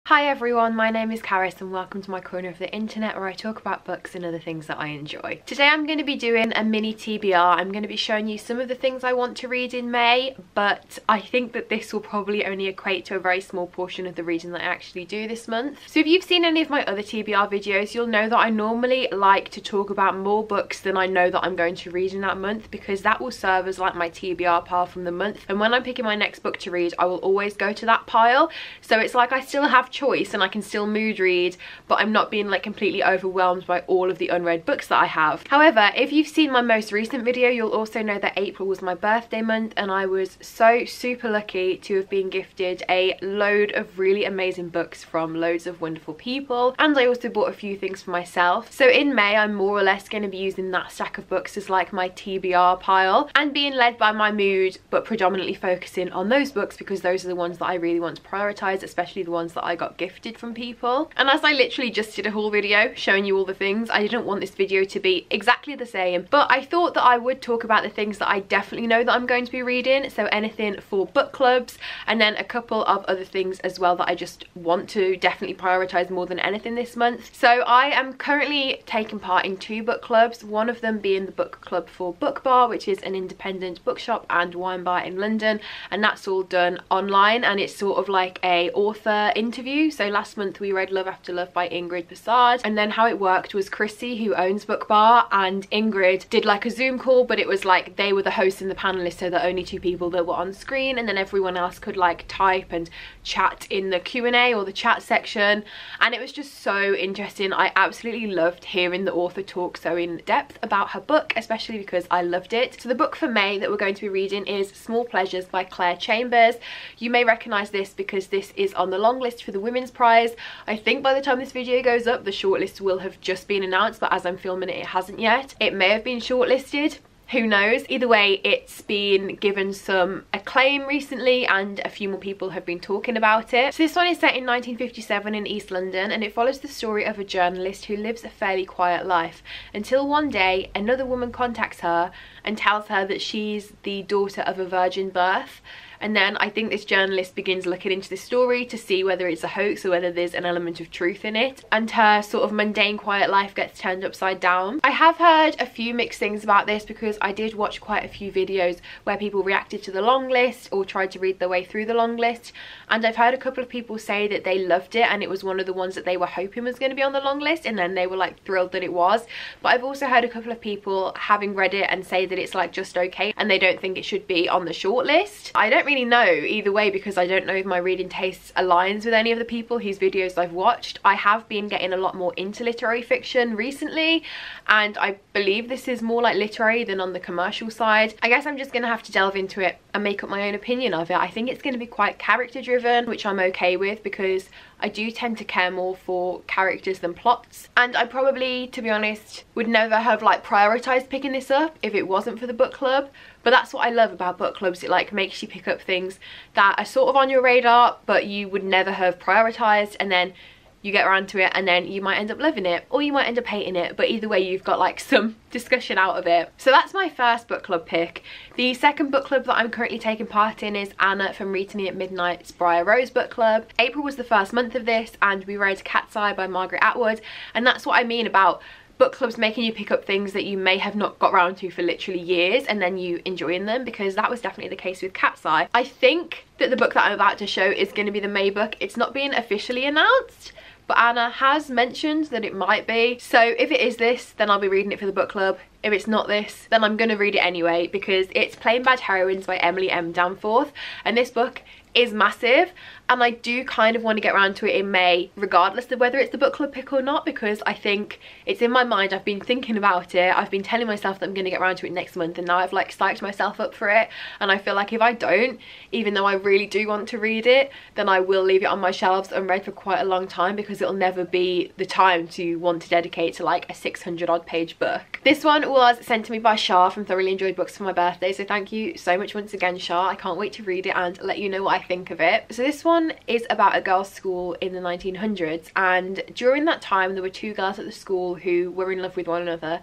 Hi everyone, my name is Caris and welcome to my corner of the internet where I talk about books and other things that I enjoy. Today I'm going to be doing a mini TBR. I'm going to be showing you some of the things I want to read in May, but I think that this will probably only equate to a very small portion of the reading that I actually do this month. So if you've seen any of my other TBR videos, you'll know that I normally like to talk about more books than I know that I'm going to read in that month, because that will serve as like my TBR pile from the month, and when I'm picking my next book to read I will always go to that pile. So it's like I still have choice and I can still mood read, but I'm not being like completely overwhelmed by all of the unread books that I have. However, if you've seen my most recent video, you'll also know that April was my birthday month and I was so super lucky to have been gifted a load of really amazing books from loads of wonderful people, and I also bought a few things for myself. So in May I'm more or less going to be using that stack of books as like my TBR pile and being led by my mood, but predominantly focusing on those books because those are the ones that I really want to prioritize, especially the ones that I got gifted from people. And as I literally just did a haul video showing you all the things, I didn't want this video to be exactly the same, but I thought that I would talk about the things that I definitely know that I'm going to be reading, so anything for book clubs, and then a couple of other things as well that I just want to definitely prioritize more than anything this month. So I am currently taking part in 2 book clubs, one of them being the book club for Book Bar, which is an independent bookshop and wine bar in London, and that's all done online, and it's sort of like a author interview. So last month we read Love After Love by Ingrid Passard, and then how it worked was Chrissy, who owns Book Bar, and Ingrid did like a Zoom call, but it was like they were the hosts and the panelists, so the only 2 people that were on screen, and then everyone else could like type and chat in the Q&A or the chat section, and it was just so interesting. I absolutely loved hearing the author talk so in depth about her book, especially because I loved it. So the book for May that we're going to be reading is Small Pleasures by Claire Chambers. You may recognise this because this is on the long list for the Women's Prize. I think by the time this video goes up the shortlist will have just been announced, but as I'm filming it, it hasn't yet. It may have been shortlisted, who knows. Either way, it's been given some acclaim recently and a few more people have been talking about it. So this one is set in 1957 in East London, and it follows the story of a journalist who lives a fairly quiet life until one day another woman contacts her and tells her that she's the daughter of a virgin birth. And then I think this journalist begins looking into the story to see whether it's a hoax or whether there's an element of truth in it, and her sort of mundane quiet life gets turned upside down. I have heard a few mixed things about this because I did watch quite a few videos where people reacted to the long list or tried to read their way through the long list, and I've heard a couple of people say that they loved it and it was one of the ones that they were hoping was going to be on the long list, and then they were like thrilled that it was. But I've also heard a couple of people having read it and say that it's like just okay and they don't think it should be on the short list. I don't really know either way because I don't know if my reading tastes aligns with any of the people whose videos I've watched. I have been getting a lot more into literary fiction recently, and I believe this is more like literary than on the commercial side. I guess I'm just gonna have to delve into it and make up my own opinion of it. I think it's gonna be quite character driven, which I'm okay with because I do tend to care more for characters than plots, and I probably, to be honest, would never have like prioritized picking this up if it wasn't for the book club. But that's what I love about book clubs, it like makes you pick up things that are sort of on your radar but you would never have prioritized, and then you get around to it and then you might end up loving it or you might end up hating it, but either way you've got like some discussion out of it. So that's my first book club pick. The second book club that I'm currently taking part in is Anna from Read to Me at Midnight's Briar Rose book club. April was the first month of this and we read Cat's Eye by Margaret Atwood, and that's what I mean about book clubs making you pick up things that you may have not got around to for literally years and then you enjoying them, because that was definitely the case with Cat's Eye. I think that the book that I'm about to show is going to be the May book. It's not being officially announced, but Anna has mentioned that it might be. So if it is this, then I'll be reading it for the book club. If it's not this, then I'm going to read it anyway because it's Plain Bad Heroines by Emily M. Danforth, and this book is massive and I do kind of want to get around to it in May regardless of whether it's the book club pick or not, because I think it's in my mind. I've been thinking about it, I've been telling myself that I'm going to get around to it next month, and now I've like psyched myself up for it, and I feel like if I don't, even though I really do want to read it, then I will leave it on my shelves unread for quite a long time because it'll never be the time to want to dedicate to like a 600 odd page book. This one was sent to me by Shah from Thoroughly Enjoyed Books for my birthday, so thank you so much once again, Shah. I can't wait to read it and let you know what I think of it. So this one is about a girls' school in the 1900s, and during that time there were 2 girls at the school who were in love with one another,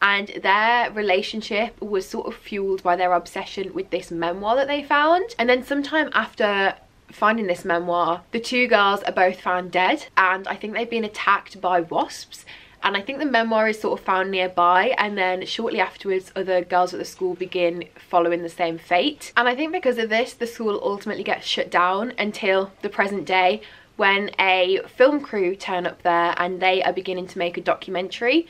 and their relationship was sort of fueled by their obsession with this memoir that they found. And then sometime after finding this memoir, the two girls are both found dead, and I think they've been attacked by wasps. And I think the memoir is sort of found nearby, and then shortly afterwards other girls at the school begin following the same fate. And I think because of this, the school ultimately gets shut down until the present day, when a film crew turn up there and they are beginning to make a documentary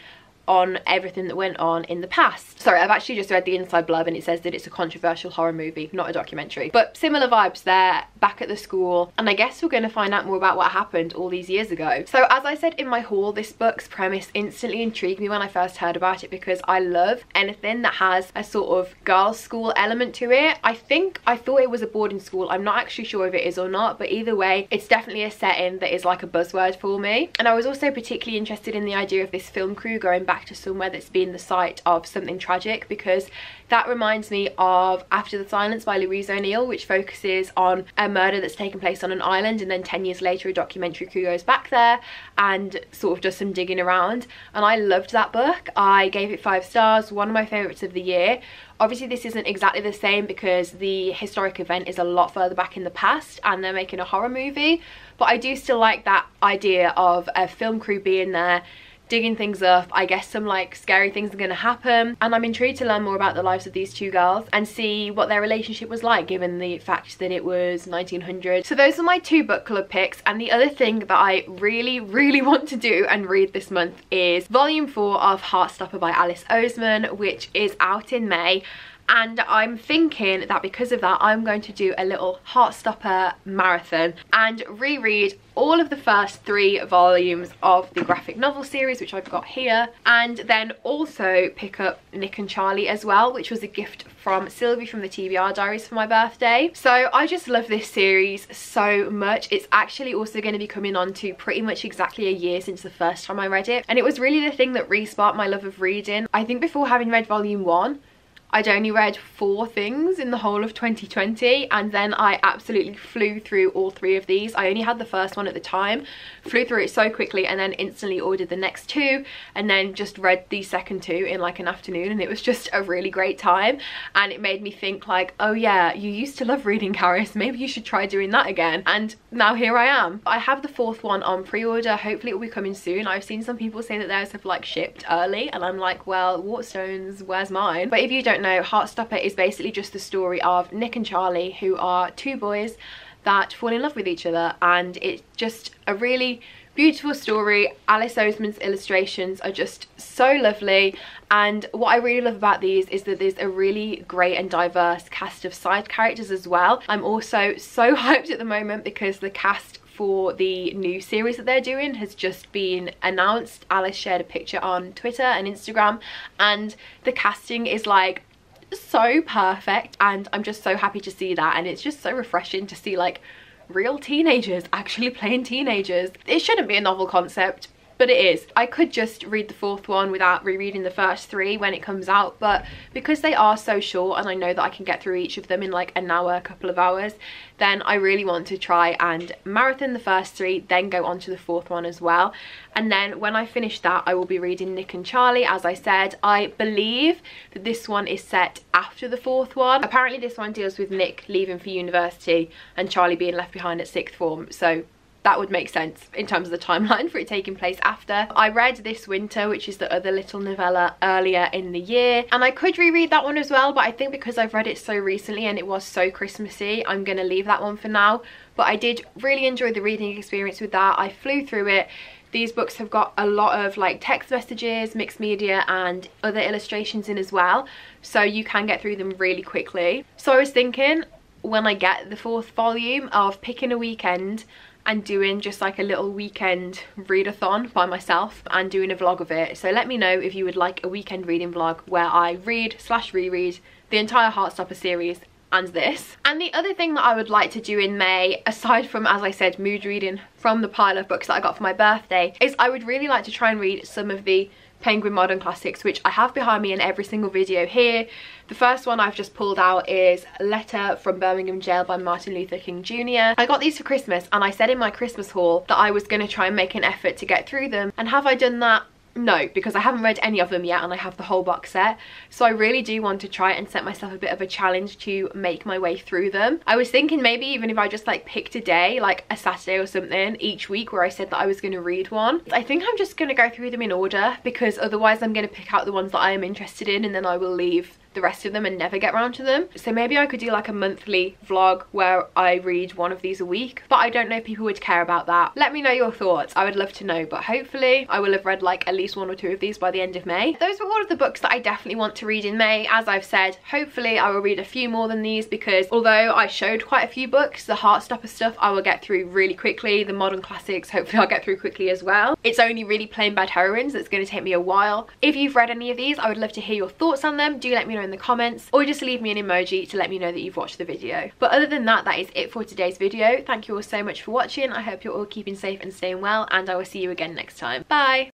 on everything that went on in the past. Sorry, I've actually just read the inside blurb and it says that it's a controversial horror movie, not a documentary. But similar vibes there, back at the school, and I guess we're going to find out more about what happened all these years ago. So as I said in my haul, this book's premise instantly intrigued me when I first heard about it, because I love anything that has a sort of girls' school element to it. I thought it was a boarding school. I'm not actually sure if it is or not, but either way, it's definitely a setting that is like a buzzword for me. And I was also particularly interested in the idea of this film crew going back to somewhere that's been the site of something tragic, because that reminds me of After the Silence by Louise O'Neill, which focuses on a murder that's taken place on an island, and then 10 years later a documentary crew goes back there and sort of does some digging around. And I loved that book. I gave it 5 stars, one of my favourites of the year. Obviously this isn't exactly the same because the historic event is a lot further back in the past and they're making a horror movie, but I do still like that idea of a film crew being there digging things up. I guess some like scary things are going to happen, and I'm intrigued to learn more about the lives of these two girls and see what their relationship was like, given the fact that it was 1900. So those are my 2 book club picks, and the other thing that I really want to do and read this month is volume 4 of Heartstopper by Alice Oseman, which is out in May. And I'm thinking that because of that, I'm going to do a little Heartstopper marathon and reread all of the first 3 volumes of the graphic novel series, which I've got here, and then also pick up Nick and Charlie as well, which was a gift from Sylvie from the TBR diaries for my birthday. So I just love this series so much. It's actually also going to be coming on to pretty much exactly a year since the first time I read it, and it was really the thing that re-sparked my love of reading. I think before having read volume 1, I'd only read 4 things in the whole of 2020, and then I absolutely flew through all 3 of these. I only had the first one at the time, flew through it so quickly, and then instantly ordered the next 2, and then just read the second 2 in like an afternoon, and it was just a really great time. And it made me think like, oh yeah, you used to love reading, Caris, maybe you should try doing that again. And now here I am. I have the 4th one on pre-order. Hopefully it will be coming soon. I've seen some people say that theirs have like shipped early, and I'm like, well, Waterstones, where's mine? But if you don't know, Heartstopper is basically just the story of Nick and Charlie, who are 2 boys that fall in love with each other, and it's just a really beautiful story. Alice Oseman's illustrations are just so lovely, and what I really love about these is that there's a really great and diverse cast of side characters as well. I'm also so hyped at the moment because the cast for the new series that they're doing has just been announced. Alice shared a picture on Twitter and Instagram, and the casting is like so perfect, and I'm just so happy to see that. And it's just so refreshing to see like real teenagers actually playing teenagers. It shouldn't be a novel concept, but it is. I could just read the 4th one without rereading the first 3 when it comes out, but because they are so short and I know that I can get through each of them in like an hour, a couple of hours, then I really want to try and marathon the first 3, then go on to the 4th one as well. And then when I finish that, I will be reading Nick and Charlie. As I said, I believe that this one is set after the 4th one. Apparently this one deals with Nick leaving for university and Charlie being left behind at 6th form, so that would make sense in terms of the timeline for it taking place after. I read This Winter, which is the other little novella, earlier in the year, and I could reread that one as well, but I think because I've read it so recently and it was so Christmassy, I'm gonna leave that one for now. But I did really enjoy the reading experience with that. I flew through it. These books have got a lot of like text messages, mixed media, and other illustrations in as well, so you can get through them really quickly. So I was thinking, when I get the 4th volume, of picking a weekend and doing just like a little weekend readathon by myself and doing a vlog of it. So let me know if you would like a weekend reading vlog where I read/reread the entire Heartstopper series and this. And the other thing that I would like to do in May, aside from, as I said, mood reading from the pile of books that I got for my birthday, is I would really like to try and read some of the Penguin Modern Classics, which I have behind me in every single video here. The first one I've just pulled out is Letter from Birmingham Jail by Martin Luther King Jr. I got these for Christmas, and I said in my Christmas haul that I was going to try and make an effort to get through them. And have I done that? No, because I haven't read any of them yet and I have the whole box set. So I really do want to try and set myself a bit of a challenge to make my way through them. I was thinking maybe even if I just like picked a day, like a Saturday or something each week where I said that I was going to read one. I think I'm just going to go through them in order, because otherwise I'm going to pick out the ones that I am interested in and then I will leave the rest of them and never get around to them. So maybe I could do like a monthly vlog where I read one of these a week, but I don't know if people would care about that. Let me know your thoughts. I would love to know, but hopefully I will have read like at least 1 or 2 of these by the end of May. Those were all of the books that I definitely want to read in May. As I've said, hopefully I will read a few more than these, because although I showed quite a few books, the Heartstopper stuff I will get through really quickly. The modern classics hopefully I'll get through quickly as well. It's only really plain bad heroines that's going to take me a while. If you've read any of these, I would love to hear your thoughts on them. Do let me know in the comments, or just leave me an emoji to let me know that you've watched the video. But other than that, that is it for today's video. Thank you all so much for watching. I hope you're all keeping safe and staying well, and I will see you again next time. Bye!